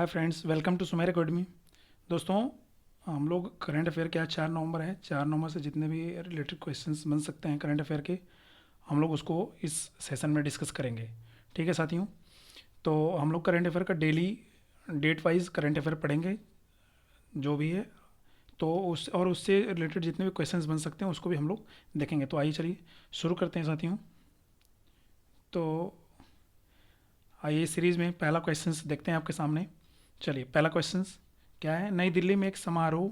Hi friends, welcome to Sumer academy. दोस्तों, हम लोग करंट अफेयर के आज 4 नवंबर है। 4 नवंबर से जितने भी रिलेटेड क्वेश्चंस बन सकते हैं करंट अफेयर के, हम लोग उसको इस सेशन में डिस्कस करेंगे। ठीक है साथियों, तो हम लोग करंट अफेयर का daily date wise current affair पढ़ेंगे जो भी है। तो उससे रिलेटेड जितने भी क्वेश्चंस बन सकते हैं उसको भी हम लोग देखेंगे। तो आइए चलिए शुरू करते हैं साथियों। तो आइए सीरीज़ में पहला क्वेश्चंस देखते हैं आपके सामने। चलिए, पहला क्वेश्चंस क्या है। नई दिल्ली में एक समारोह,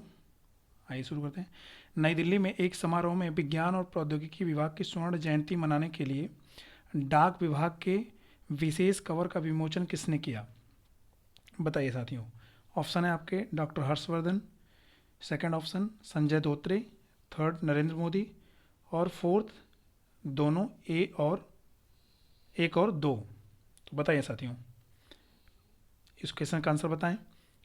आइए शुरू करते हैं। नई दिल्ली में एक समारोह में विज्ञान और प्रौद्योगिकी विभाग की स्वर्ण जयंती मनाने के लिए डाक विभाग के विशेष कवर का विमोचन किसने किया? बताइए साथियों। ऑप्शन है आपके doctor Harshvardhan, second option Sanjay Dhotre, third Narendra Modi, और फोर्थ दोनों ए और एक और दो। तो बताइए साथियों, इस क्वेश्चन का आंसर बताएं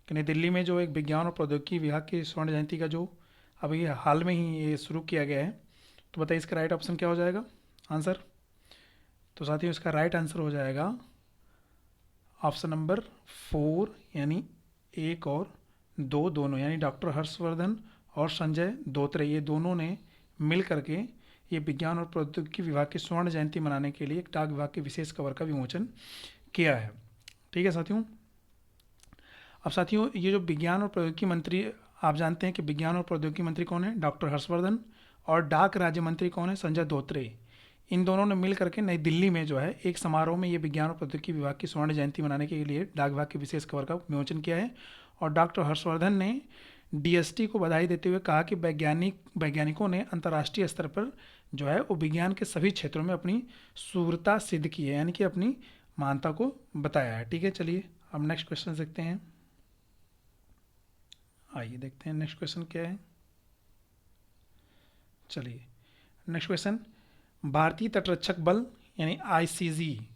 कि नई दिल्ली में जो एक विज्ञान और प्रौद्योगिकी विभाग की स्वर्ण जयंती का जो अभी हाल में ही ये शुरू किया गया है, तो बताइए इसका राइट ऑप्शन क्या हो जाएगा आंसर। तो साथियों, इसका राइट आंसर हो जाएगा ऑप्शन नंबर 4, यानी एक और दो दोनों, यानी डॉक्टर हर्षवर्धन और संजय धोत्रे, ये दोनों ने मिल करके ये विज्ञान और प्रौद्योगिकी विभाग की स्वर्ण जयंती मनाने के लिए एक डाक विभाग के विशेष कवर का विमोचन किया है। ठीक है साथियों। अब साथियों, ये जो विज्ञान और प्रौद्योगिकी मंत्री, आप जानते हैं कि विज्ञान और प्रौद्योगिकी मंत्री कौन है? डॉक्टर हर्षवर्धन। और डाक राज्य मंत्री कौन है? संजय धोत्रे। इन दोनों ने मिल करके नई दिल्ली में जो है एक समारोह में ये विज्ञान और प्रौद्योगिकी विभाग की स्वर्ण जयंती मनाने के लिए डाक विभाग के विशेष कवर का विमोचन किया है। और डॉक्टर हर्षवर्धन ने डीएसटी को बधाई देते हुए कहा कि वैज्ञानिकों ने अंतर्राष्ट्रीय स्तर पर जो है वो विज्ञान के सभी क्षेत्रों में अपनी शुद्धता सिद्ध की है, यानी कि अपनी मानता को बताया है। ठीक है, चलिए अब नेक्स्ट क्वेश्चन देखते हैं। आइए देखते हैं नेक्स्ट क्वेश्चन क्या है। चलिए, नेक्स्ट क्वेश्चन। भारतीय तटरक्षक बल यानी आईसीजी,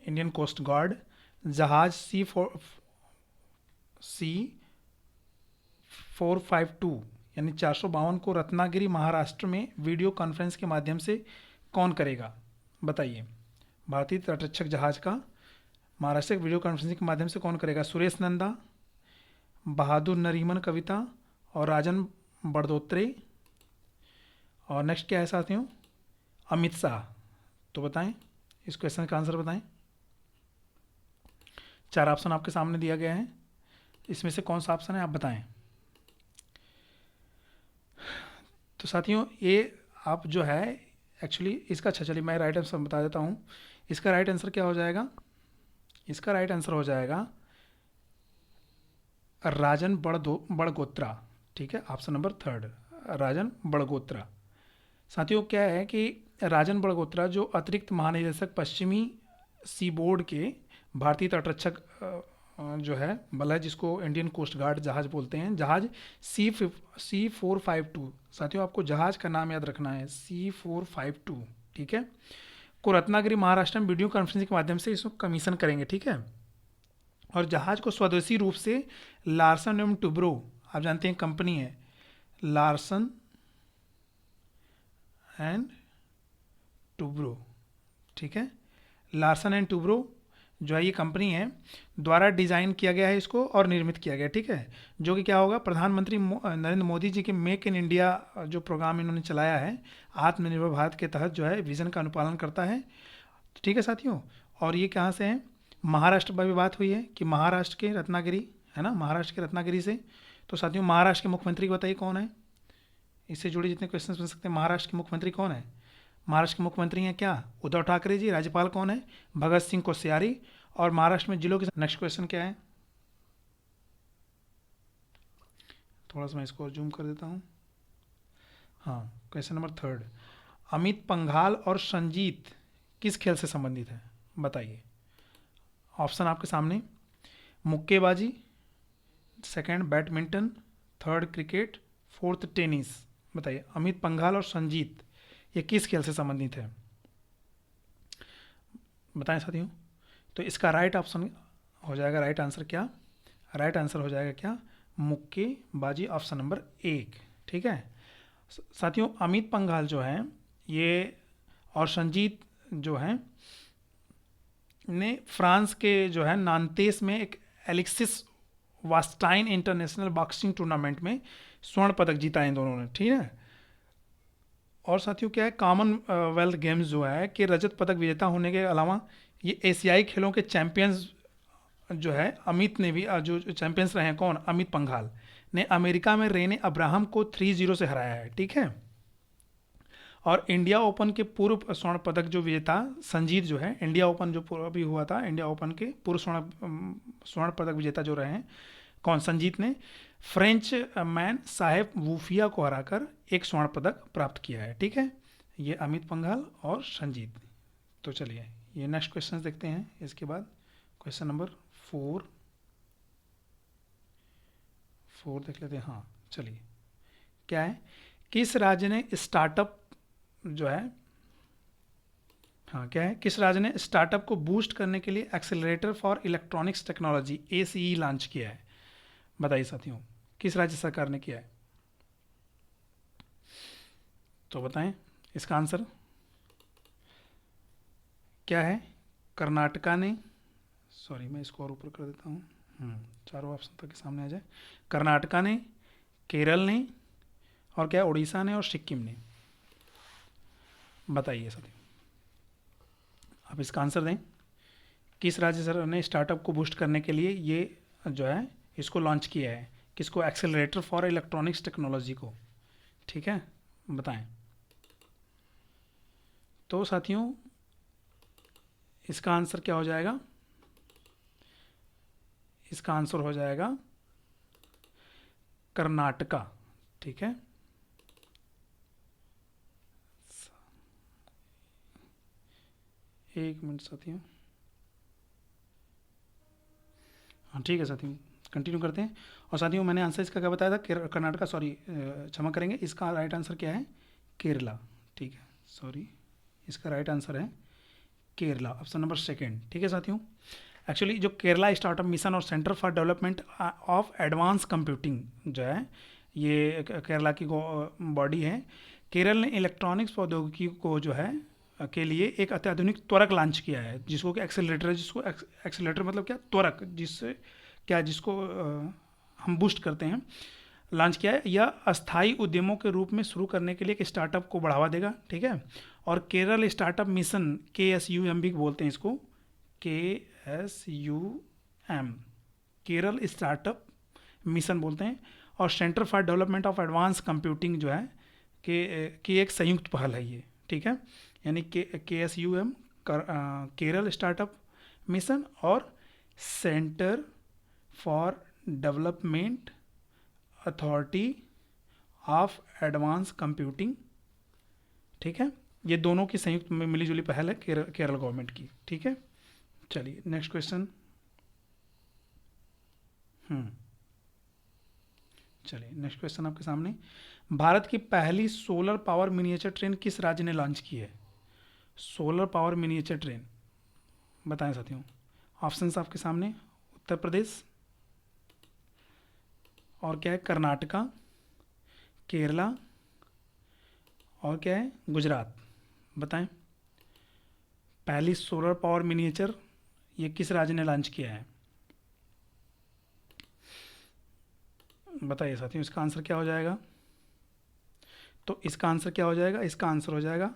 इंडियन कोस्ट गार्ड, जहाज C452 यानी 452 को रत्नागिरी महाराष्ट्र में वीडियो कॉन्फ्रेंस के माध्यम से कौन करेगा? बताइए। भारतीय तटरक्षक जहाज का महाराष्ट्र के वीडियो कॉन्फ्रेंसिंग के माध्यम से कौन करेगा? सुरेश नंदा, बहादुर नरीमन कविता और राजन बड़दोत्रे। और नेक्स्ट क्या है साथियों? अमित शाह। तो बताएं, इस क्वेश्चन का आंसर बताएं। 4 ऑप्शन आपके सामने दिया गया है, इसमें से कौन सा ऑप्शन है आप बताएं। तो साथियों, ये आप जो है एक्चुअली इसका, अच्छा चलिए मैं राइट आंसर बता देता हूँ। इसका राइट आंसर क्या हो जाएगा? इसका राइट आंसर हो जाएगा राजन बड़गोत्रा। ठीक है, ऑप्शन नंबर 3, राजन बड़गोत्रा। साथियों, क्या है कि राजन बड़गोत्रा जो अतिरिक्त महानिदेशक पश्चिमी सीबोर्ड के भारतीय तटरक्षक जो है बल है, जिसको इंडियन कोस्ट गार्ड जहाज बोलते हैं, जहाज C452। साथियों, आपको जहाज का नाम याद रखना है, C452। ठीक है, को रत्नागिरी महाराष्ट्र में वीडियो कॉन्फ्रेंसिंग के माध्यम से इसको कमीशन करेंगे। ठीक है, और जहाज को स्वदेशी रूप से लार्सन एवं टुब्रो, आप जानते हैं कंपनी है लार्सन एंड टुब्रो। ठीक है, लार्सन एंड टुब्रो जो है ये कंपनी है द्वारा डिज़ाइन किया गया है इसको और निर्मित किया गया। ठीक है, जो कि क्या होगा, प्रधानमंत्री नरेंद्र मोदी जी के मेक इन इंडिया जो प्रोग्राम इन्होंने चलाया है आत्मनिर्भर भारत के तहत, जो है विजन का अनुपालन करता है। ठीक है साथियों, और ये कहाँ से है? महाराष्ट्र पर भी बात हुई है कि महाराष्ट्र के रत्नागिरी, है ना, महाराष्ट्र के रत्नागिरी से। तो साथियों, महाराष्ट्र के मुख्यमंत्री बताइए कौन है? इससे जुड़े जितने क्वेश्चन बन सकते हैं, महाराष्ट्र के मुख्यमंत्री कौन है? महाराष्ट्र के मुख्यमंत्री हैं क्या? उद्धव ठाकरे जी। राज्यपाल कौन है? भगत सिंह कोश्यारी। और महाराष्ट्र में जिलों के, नेक्स्ट क्वेश्चन क्या है? थोड़ा सा मैं इसको जूम कर देता हूँ। हाँ, क्वेश्चन नंबर 3, अमित पंघाल और संजीत किस खेल से संबंधित है? बताइए। ऑप्शन आपके सामने, मुक्केबाजी, second badminton, third cricket, fourth tennis. बताइए, अमित पंघाल और संजीत ये किस खेल से संबंधित है? बताएं साथियों। तो इसका राइट ऑप्शन हो जाएगा, राइट आंसर क्या? राइट आंसर हो जाएगा क्या? मुक्केबाजी, ऑप्शन नंबर 1। ठीक है साथियों, अमित पंघाल जो है ये और संजीत जो है ने फ्रांस के जो है नांतेस में एक एलेक्सिस वास्टाइन इंटरनेशनल बॉक्सिंग टूर्नामेंट में स्वर्ण पदक जीता है इन दोनों ने, ठीक है। और साथियों क्या है, कॉमनवेल्थ गेम्स जो है कि रजत पदक विजेता होने के अलावा ये एशियाई खेलों के चैंपियंस जो है अमित ने भी जो चैंपियंस रहे हैं, कौन, अमित पंघाल ने अमेरिका में रेने अब्राहम को 3-0 से हराया है, ठीक है। और इंडिया ओपन के पूर्व स्वर्ण पदक जो विजेता संजीत जो है, इंडिया ओपन जो अभी हुआ था, इंडिया ओपन के पूर्व स्वर्ण पदक विजेता जो रहे हैं, कौन, संजीत ने फ्रेंच मैन साहेब वूफिया को हराकर एक स्वर्ण पदक प्राप्त किया है, ठीक है। ये अमित पंघाल और संजीत। तो चलिए ये नेक्स्ट क्वेश्चन देखते हैं। इसके बाद क्वेश्चन नंबर 4 देख लेते हैं। हाँ चलिए, क्या है, किस राज्य ने स्टार्टअप जो है, हाँ क्या है, किस राज्य ने स्टार्टअप को बूस्ट करने के लिए accelerator for electronics technology ACE launch किया है? बताइए साथियों, किस राज्य सरकार ने किया है? तो बताएं इसका आंसर क्या है। कर्नाटका ने, सॉरी मैं इसको और ऊपर कर देता हूँ, चारों ऑप्शन तक के सामने आ जाए। कर्नाटका ने, केरल ने, और क्या है, उड़ीसा ने और सिक्किम ने। बताइए साथियों, आप इसका आंसर दें। किस राज्य सरकार ने स्टार्टअप को बूस्ट करने के लिए ये जो है इसको लॉन्च किया है, किसको, एक्सेलरेटर फॉर इलेक्ट्रॉनिक्स टेक्नोलॉजी को, ठीक है, बताएं। तो साथियों इसका आंसर क्या हो जाएगा, इसका आंसर हो जाएगा कर्नाटका, ठीक है। एक मिनट साथियों, हाँ ठीक है साथियों, कंटिन्यू करते हैं। और साथियों मैंने आंसर इसका क्या बताया था, कर्नाटका, सॉरी क्षमा करेंगे, इसका राइट आंसर क्या है, केरला, ठीक है, सॉरी इसका राइट आंसर है केरला, ऑप्शन नंबर 2, ठीक है साथियों। एक्चुअली जो केरला स्टार्टअप मिशन और centre for development of advance computing जो है, ये केरला की बॉडी है। केरल ने इलेक्ट्रॉनिक्स प्रौद्योगिकी को जो है के लिए एक अत्याधुनिक त्वरक लॉन्च किया है, जिसको कि एक्सेलरेटर है, जिसको एक्सेलरेटर मतलब क्या, त्वरक, जिससे क्या, जिसको हम बूस्ट करते हैं, लॉन्च किया है। यह अस्थायी उद्यमों के रूप में शुरू करने के लिए एक स्टार्टअप को बढ़ावा देगा, ठीक है। और केरल स्टार्टअप मिशन, KSUM भी बोलते हैं इसको, KSUM, केरल स्टार्टअप मिशन बोलते हैं। और centre for development of advance computing जो है कि एक संयुक्त पहल है ये, ठीक है। यानी KSUM केरल स्टार्टअप मिशन और centre for development authority of advance computing, ठीक है। ये दोनों की संयुक्त में मिलीजुली पहल है केरल गवर्नमेंट की, ठीक है। चलिए नेक्स्ट क्वेश्चन, चलिए नेक्स्ट क्वेश्चन आपके सामने। भारत की पहली सोलर पावर मिनिएचर ट्रेन किस राज्य ने लॉन्च की है? सोलर पावर मिनिएचर ट्रेन, बताएं साथियों। ऑप्शंस आपके सामने, उत्तर प्रदेश, और क्या है, कर्नाटका, केरला, और क्या है, गुजरात। बताएं पहली सोलर पावर मिनिएचर ये किस राज्य ने लॉन्च किया है? बताइए साथियों, इसका आंसर क्या हो जाएगा। तो इसका आंसर क्या हो जाएगा, इसका आंसर हो जाएगा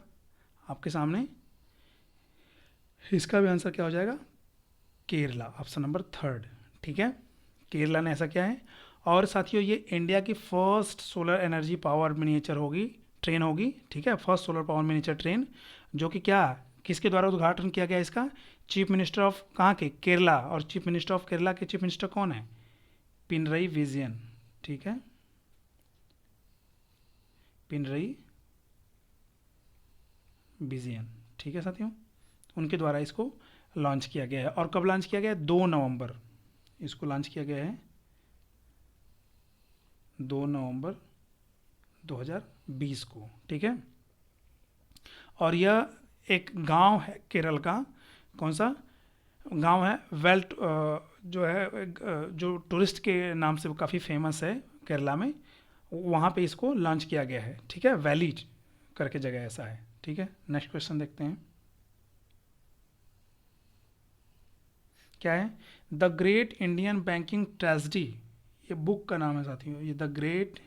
आपके सामने, इसका भी आंसर क्या हो जाएगा, केरला, ऑप्शन नंबर 3, ठीक है। केरला ने ऐसा किया है। और साथियों ये इंडिया की first solar energy power miniature होगी, ट्रेन होगी, ठीक है, first solar power miniature train, जो कि क्या, किसके द्वारा उद्घाटन किया गया इसका, चीफ मिनिस्टर ऑफ कहाँ के, केरला। और चीफ मिनिस्टर ऑफ केरला के चीफ मिनिस्टर कौन है, पिनरई विजयन, ठीक है, पिनरई विजयन, ठीक है साथियों, उनके द्वारा इसको लॉन्च किया गया है। और कब लॉन्च किया गया है, 2 नवंबर इसको लॉन्च किया गया है, 2 नवंबर 2020 को, ठीक है। और यह एक गांव है केरल का, कौन सा गांव है, वेल्ट जो है जो टूरिस्ट के नाम से काफ़ी फेमस है केरला में, वहाँ पे इसको लॉन्च किया गया है, ठीक है, वैली करके जगह ऐसा है, ठीक है। नेक्स्ट क्वेश्चन देखते हैं। क्या है? The great Indian banking tragedy, ये बुक का नाम है साथियों, ये द ग्रेट,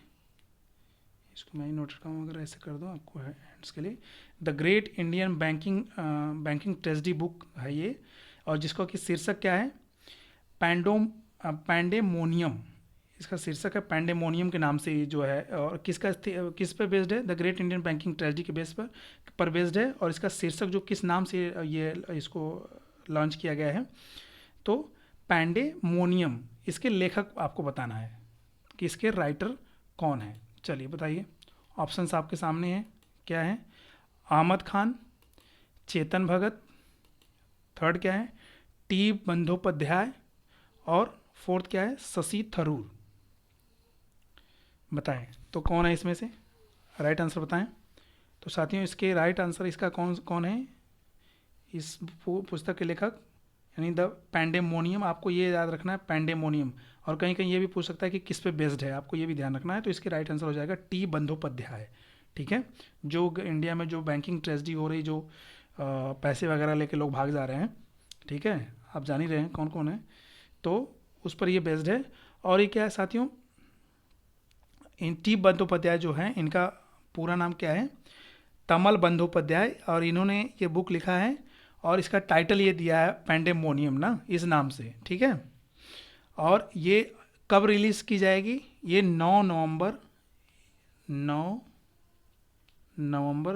इसको मैं ही नोट रखा हूँ, अगर ऐसे कर दो आपको हैंड्स के लिए, the great Indian banking tragedy book है ये, और जिसका कि शीर्षक क्या है? पैंडेमोनियम, इसका शीर्षक है पैंडेमोनियम के नाम से ये जो है, और किस पे बेस्ड है? The great Indian banking tragedy के बेस पर बेस्ड है, और इसका शीर्षक जो किस नाम से ये इसको लॉन्च किया गया है, तो पैंडेमोनियम। इसके लेखक आपको बताना है कि इसके राइटर कौन है। चलिए बताइए, ऑप्शंस आपके सामने हैं, क्या है? अहमद खान, चेतन भगत, थर्ड क्या है? टी बंदोपाध्याय, और फोर्थ क्या है? शशि थरूर। बताएं तो कौन है इसमें से? राइट आंसर बताएं। तो साथियों इसके राइट आंसर इसका कौन कौन है? इस पुस्तक के लेखक यानी द पैंडेमोनियम, आपको ये याद रखना है पैंडेमोनियम, और कहीं कहीं ये भी पूछ सकता है कि किस पे बेस्ड है, आपको ये भी ध्यान रखना है। तो इसके राइट आंसर हो जाएगा टी बंदोपाध्याय। ठीक है, जो इंडिया में जो बैंकिंग ट्रेजेडी हो रही, जो पैसे वगैरह लेके लोग भाग जा रहे हैं, ठीक है, आप जान ही रहे हैं कौन कौन है, तो उस पर ये बेस्ड है। और ये क्या है साथियों? इन टी बंदोपाध्याय जो हैं, इनका पूरा नाम क्या है? तमल बंदोपाध्याय, और इन्होंने ये बुक लिखा है, और इसका टाइटल ये दिया है पैंडेमोनियम ना, इस नाम से। ठीक है, और ये कब रिलीज़ की जाएगी? ये 9 नवंबर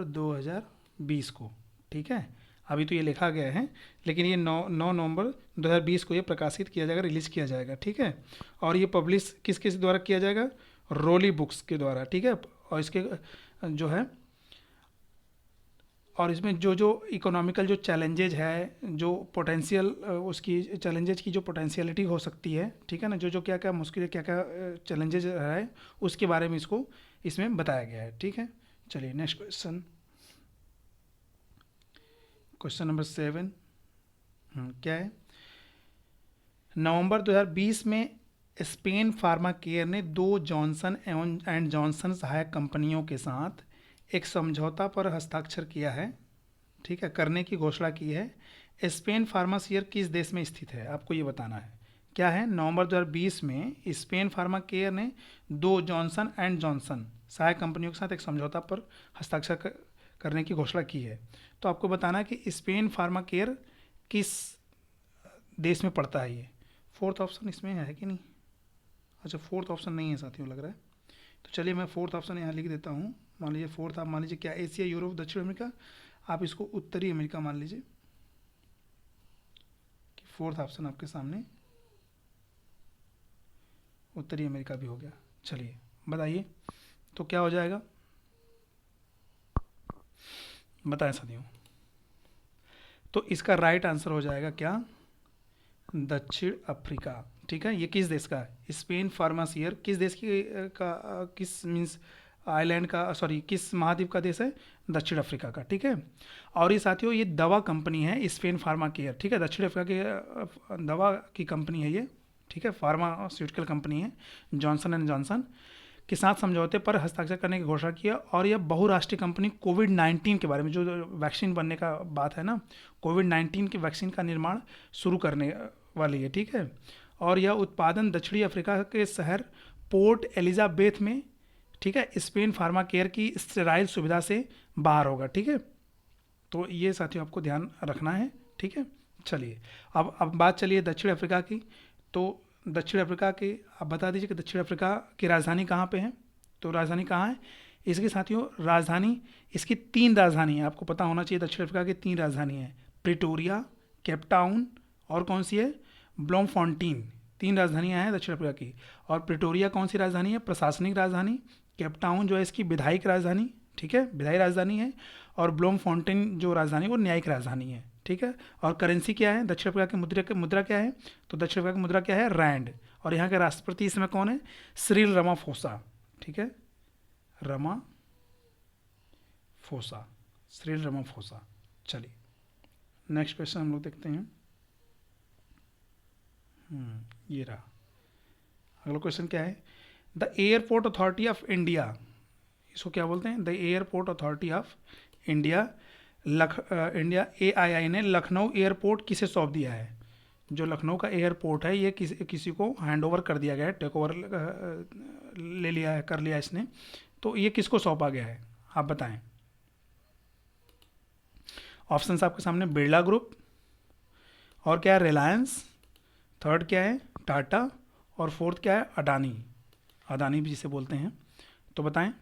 2020 को। ठीक है, अभी तो ये लिखा गया है, लेकिन ये 9 नवंबर 2020 को ये प्रकाशित किया जाएगा, रिलीज़ किया जाएगा। ठीक है, और ये पब्लिश किस किस द्वारा किया जाएगा? रोली बुक्स के द्वारा। ठीक है, और इसके जो है, और इसमें जो जो इकोनॉमिकल जो चैलेंजेज है, जो पोटेंशियल उसकी चैलेंजेज की जो पोटेंशियलिटी हो सकती है, ठीक है ना, जो जो क्या क्या मुश्किल, क्या क्या चैलेंजेज है, उसके बारे में इसको इसमें बताया गया है। ठीक है, चलिए नेक्स्ट क्वेश्चन, क्वेश्चन नंबर 7 क्या है? नवंबर 2020 में स्पेन फार्मा केयर ने 2 जॉनसन एंड जॉनसन सहायक कंपनियों के साथ एक समझौता पर हस्ताक्षर किया है, ठीक है, करने की घोषणा की है। स्पेन फार्माकेयर किस देश में स्थित है? आपको ये बताना है। क्या है? नवंबर 2020 में स्पेन फार्माकेयर ने 2 जॉनसन एंड जॉनसन सहायक कंपनियों के साथ एक समझौता पर हस्ताक्षर करने की घोषणा की है। तो आपको बताना है कि स्पेन फार्माकेयर किस देश में पड़ता है। ये फोर्थ ऑप्शन इसमें है कि नहीं? अच्छा, फोर्थ ऑप्शन नहीं है साथियों, लग रहा है। तो चलिए मैं फोर्थ ऑप्शन यहाँ लिख देता हूँ। मान लीजिए फोर्थ, आप मान लीजिए क्या? एशिया, यूरोप, दक्षिण अमेरिका। आप इसको उत्तरी अमेरिका मान लीजिए कि फोर्थ ऑप्शन आपके सामने उत्तरी अमेरिका भी हो गया। चलिए बताइए तो क्या हो जाएगा, बताएं साथियों। तो इसका राइट आंसर हो जाएगा क्या? दक्षिण अफ्रीका। ठीक है, ये किस देश का है? स्पेन फार्मासियर किस देश की किस मीन्स आइलैंड का, सॉरी किस महाद्वीप का देश है? दक्षिण अफ्रीका का। ठीक है, और ये साथियों ये दवा कंपनी है स्पेन फार्मा केयर। ठीक है, दक्षिण अफ्रीका की दवा की कंपनी है ये। ठीक है, फार्मास्यूटिकल कंपनी है, जॉनसन एंड जॉनसन के साथ समझौते पर हस्ताक्षर करने की घोषणा किया। और यह बहुराष्ट्रीय कंपनी कोविड-19 के बारे में, जो वैक्सीन बनने का बात है ना, कोविड-19 की वैक्सीन का निर्माण शुरू करने वाली है। ठीक है, और यह उत्पादन दक्षिणी अफ्रीका के शहर पोर्ट एलिजाबेथ में, ठीक है, स्पेन फार्मा केयर की स्टेराइल सुविधा से बाहर होगा। ठीक है, तो ये साथियों आपको ध्यान रखना है। ठीक है, चलिए अब बात चलिए दक्षिण अफ्रीका की। तो दक्षिण अफ्रीका की आप बता दीजिए कि दक्षिण अफ्रीका की राजधानी कहाँ पे है? तो राजधानी कहाँ है इसकी साथियों? राजधानी इसकी 3 राजधानी है, आपको पता होना चाहिए। दक्षिण अफ्रीका की 3 राजधानी है, प्रिटोरिया, केपटाउन, और कौन सी है? ब्लोमफॉन्टेन। 3 राजधानियाँ हैं दक्षिण अफ्रीका की। और प्रिटोरिया कौन सी राजधानी है? प्रशासनिक राजधानी। केपटाउन जो है इसकी विधायिक राजधानी, ठीक है, विधायी राजधानी है। और ब्लोमफॉन्टेन जो राजधानी है वो न्यायिक राजधानी है। ठीक है, और करेंसी क्या है दक्षिण अफ्रीका की? मुद्रा क्या है? तो दक्षिण अफ्रीका की मुद्रा क्या है? रैंड। और यहाँ के राष्ट्रपति इस समय कौन है? Cyril Ramaphosa. ठीक है, रामाफोसा, सिरिल रामाफोसा। चलिए नेक्स्ट क्वेश्चन हम लोग देखते हैं। ये रहा अगला क्वेश्चन। क्या है? The airport authority of India, इसको क्या बोलते हैं? The airport authority of India, India AII ने लखनऊ एयरपोर्ट किसे सौंप दिया है? जो लखनऊ का एयरपोर्ट है ये किसी को हैंड ओवर कर दिया गया है, टेक ओवर ले लिया है, कर लिया इसने, तो ये किसको सौंपा गया है, आप बताएं। ऑप्शन आपके सामने, बिरला ग्रुप, और क्या है रिलायंस, थर्ड क्या है टाटा, और फोर्थ क्या है अडानी, अडानी भी जिसे बोलते हैं। तो बताएं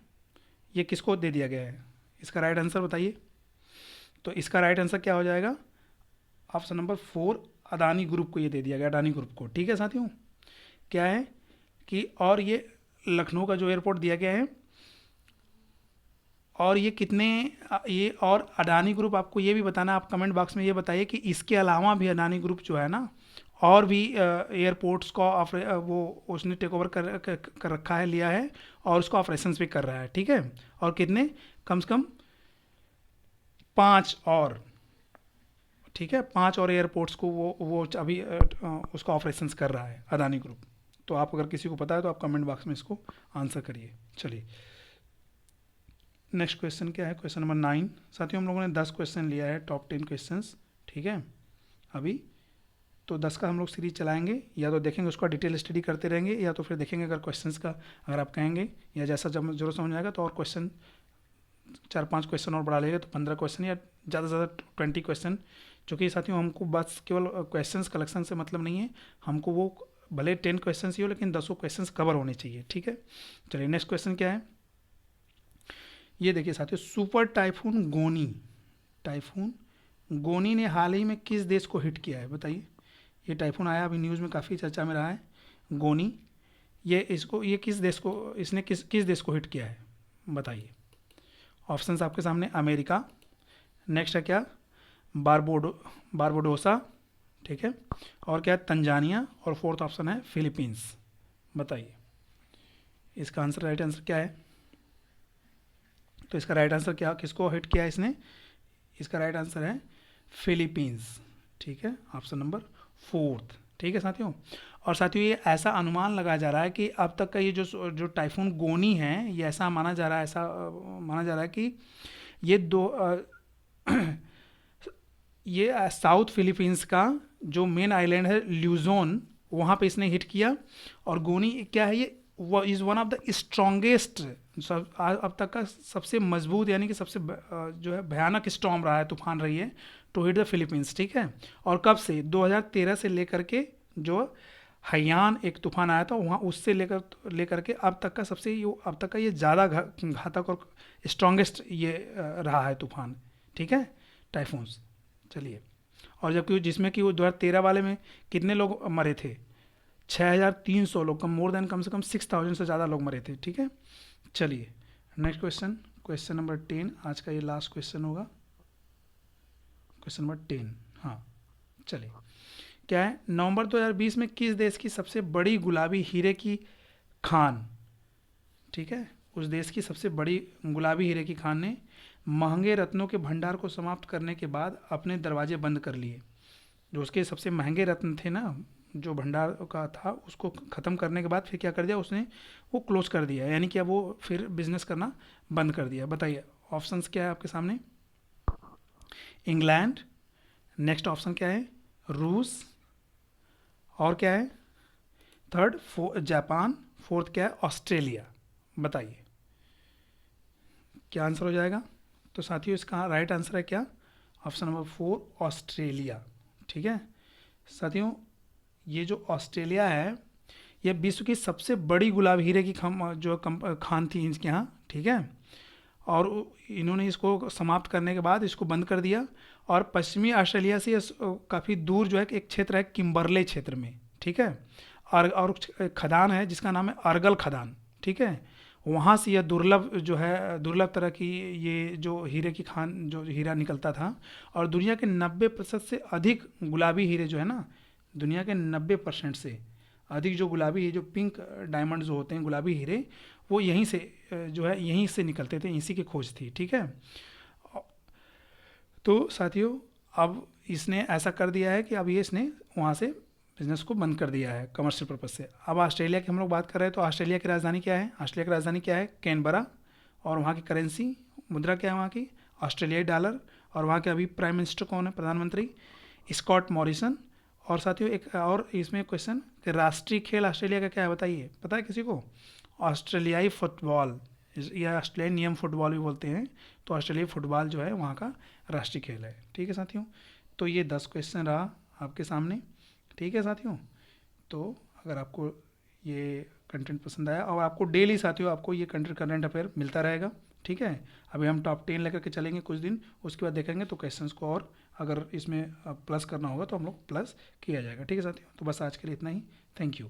ये किसको दे दिया गया है, इसका राइट आंसर बताइए। तो इसका राइट आंसर क्या हो जाएगा, ऑप्शन नंबर 4, अदानी ग्रुप को ये दे दिया गया, अडानी ग्रुप को। ठीक है साथियों, क्या है कि और ये लखनऊ का जो एयरपोर्ट दिया गया है, और ये कितने, ये और अडानी ग्रुप, आपको ये भी बताना, आप कमेंट बॉक्स में ये बताइए कि इसके अलावा भी अडानी ग्रुप जो है ना और भी एयरपोर्ट्स को वो उसने टेक ओवर कर रखा है, लिया है, और उसको ऑपरेशंस भी कर रहा है। ठीक है, और कितने, कम से कम 5 और, ठीक है, 5 और एयरपोर्ट्स को वो अभी उसका ऑपरेशंस कर रहा है अडानी ग्रुप। तो आप अगर किसी को पता है तो आप कमेंट बॉक्स में इसको आंसर करिए। चलिए नेक्स्ट क्वेश्चन क्या है, क्वेश्चन नंबर 9। साथियों हम लोगों ने 10 क्वेश्चन लिया है, टॉप 10 क्वेश्चंस। ठीक है, अभी तो 10 का हम लोग सीरीज चलाएंगे, या तो देखेंगे उसका डिटेल स्टडी करते रहेंगे, या तो फिर देखेंगे अगर क्वेश्चंस का, अगर आप कहेंगे या जैसा जब जरूरत समझ आएगा तो और क्वेश्चन 4-5 क्वेश्चन और बढ़ा लेगा, तो 15 क्वेश्चन या ज़्यादा से ज़्यादा 20 क्वेश्चन। चूँकि साथियों हमको बस केवल क्वेश्चंस कलेक्शन से मतलब नहीं है, हमको वो भले 10 क्वेश्चन ही हो लेकिन 10 क्वेश्चन कवर होने चाहिए। ठीक है, चलिए नेक्स्ट क्वेश्चन क्या है, ये देखिए साथियों, सुपर टाइफून गोनी, टाइफून गोनी ने हाल ही में किस देश को हिट किया है, बताइए। ये टाइफून आया अभी न्यूज़ में काफ़ी चर्चा में रहा है, गोनी, ये इसको, ये किस देश को, इसने किस देश को हिट किया है, बताइए। ऑप्शंस आपके सामने, अमेरिका, नेक्स्ट है क्या बारबोडोसा, ठीक है, और क्या है तंजानिया, और फोर्थ ऑप्शन है फिलीपींस। बताइए इसका आंसर, राइट आंसर क्या है। तो इसका राइट आंसर क्या, किसको हिट किया है इसने, इसका राइट आंसर है फिलीपींस। ठीक है, ऑप्शन नंबर 4। ठीक है साथियों, और साथियों ये ऐसा अनुमान लगाया जा रहा है कि अब तक का ये जो टाइफून गोनी है, ये ऐसा माना जा रहा है, माना जा रहा है कि ये ये साउथ फिलीपींस का जो मेन आइलैंड है ल्यूजोन, वहाँ पे इसने हिट किया। और गोनी क्या है, ये वो is one of the strongest, अब तक का सबसे मजबूत यानी कि सबसे जो है भयानक स्टॉर्म रहा है, तूफान रही है टू हिट द फिलीपींस। ठीक है, और कब से, 2013 से लेकर के जो हयान एक तूफान आया था वहाँ, उससे लेकर के अब तक का अब तक का ये ज़्यादा घातक और स्ट्रॉन्गेस्ट ये रहा है तूफान। ठीक है, टाइफून्स। चलिए, और जबकि जिसमें कि वो 2013 वाले में कितने लोग मरे थे, 6300 लोग, कम से कम 6000 से ज़्यादा लोग मरे थे। ठीक है, चलिए नेक्स्ट क्वेश्चन, क्वेश्चन नंबर 10, आज का ये लास्ट क्वेश्चन होगा, क्वेश्चन नंबर 10। हाँ चलिए, क्या है, नवंबर 2020 में किस देश की सबसे बड़ी गुलाबी हीरे की खान, ठीक है, उस देश की सबसे बड़ी गुलाबी हीरे की खान ने महंगे रत्नों के भंडार को समाप्त करने के बाद अपने दरवाजे बंद कर लिए। जो उसके सबसे महंगे रत्न थे ना, जो भंडार का था, उसको ख़त्म करने के बाद फिर क्या कर दिया उसने, वो क्लोज कर दिया, यानी कि वो फिर बिजनेस करना बंद कर दिया। बताइए ऑप्शंस क्या है आपके सामने, इंग्लैंड, नेक्स्ट ऑप्शन क्या है रूस, और क्या है थर्ड जापान, फोर्थ क्या है ऑस्ट्रेलिया। बताइए क्या आंसर हो जाएगा। तो साथियों इसका राइट आंसर है क्या, ऑप्शन नंबर 4 ऑस्ट्रेलिया। ठीक है साथियों, ये जो ऑस्ट्रेलिया है ये विश्व की सबसे बड़ी गुलाब हीरे की खान थी इनके यहाँ। ठीक है, और इन्होंने इसको समाप्त करने के बाद इसको बंद कर दिया, और पश्चिमी ऑस्ट्रेलिया से काफ़ी दूर जो है एक क्षेत्र है किम्बरले क्षेत्र में। ठीक है, और खदान है जिसका नाम है अर्गल खदान। ठीक है, वहाँ से यह दुर्लभ तरह की ये जो हीरे की खान, जो हीरा निकलता था, और दुनिया के 90% से अधिक गुलाबी हीरे जो है ना, दुनिया के 90% से अधिक जो गुलाबी, जो पिंक डायमंड जो होते हैं गुलाबी हीरे, वो यहीं से यहीं से निकलते थे, इसी की खोज थी। ठीक है, तो साथियों अब इसने ऐसा कर दिया है कि अब ये इसने वहाँ से बिजनेस को बंद कर दिया है कमर्शियल पर्पज से। अब ऑस्ट्रेलिया की हम लोग बात कर रहे हैं, तो ऑस्ट्रेलिया की राजधानी क्या है, ऑस्ट्रेलिया की राजधानी क्या है कैनबरा, और वहाँ की करेंसी मुद्रा क्या है वहाँ की ऑस्ट्रेलियाई डॉलर, और वहाँ के अभी प्राइम मिनिस्टर कौन है, प्रधानमंत्री स्कॉट मॉरिसन, और साथियों एक और इसमें क्वेश्चन कि राष्ट्रीय खेल ऑस्ट्रेलिया का क्या है बताइए, पता है किसी को? ऑस्ट्रेलियाई फुटबॉल या ऑस्ट्रेलियाई नियम फुटबॉल भी बोलते हैं। तो ऑस्ट्रेलियाई फुटबॉल जो है वहाँ का राष्ट्रीय खेल है। ठीक है साथियों, तो ये 10 क्वेश्चन रहा आपके सामने। ठीक है साथियों, तो अगर आपको ये कंटेंट पसंद आया और आपको डेली साथियों आपको ये कंटेंट करंट अफेयर मिलता रहेगा। ठीक है, अभी हम टॉप 10 लेकर के चलेंगे कुछ दिन, उसके बाद देखेंगे तो क्वेश्चंस को और अगर इसमें प्लस करना होगा तो हम लोग प्लस किया जाएगा। ठीक है साथियों, तो बस आज के लिए इतना ही। Thank you.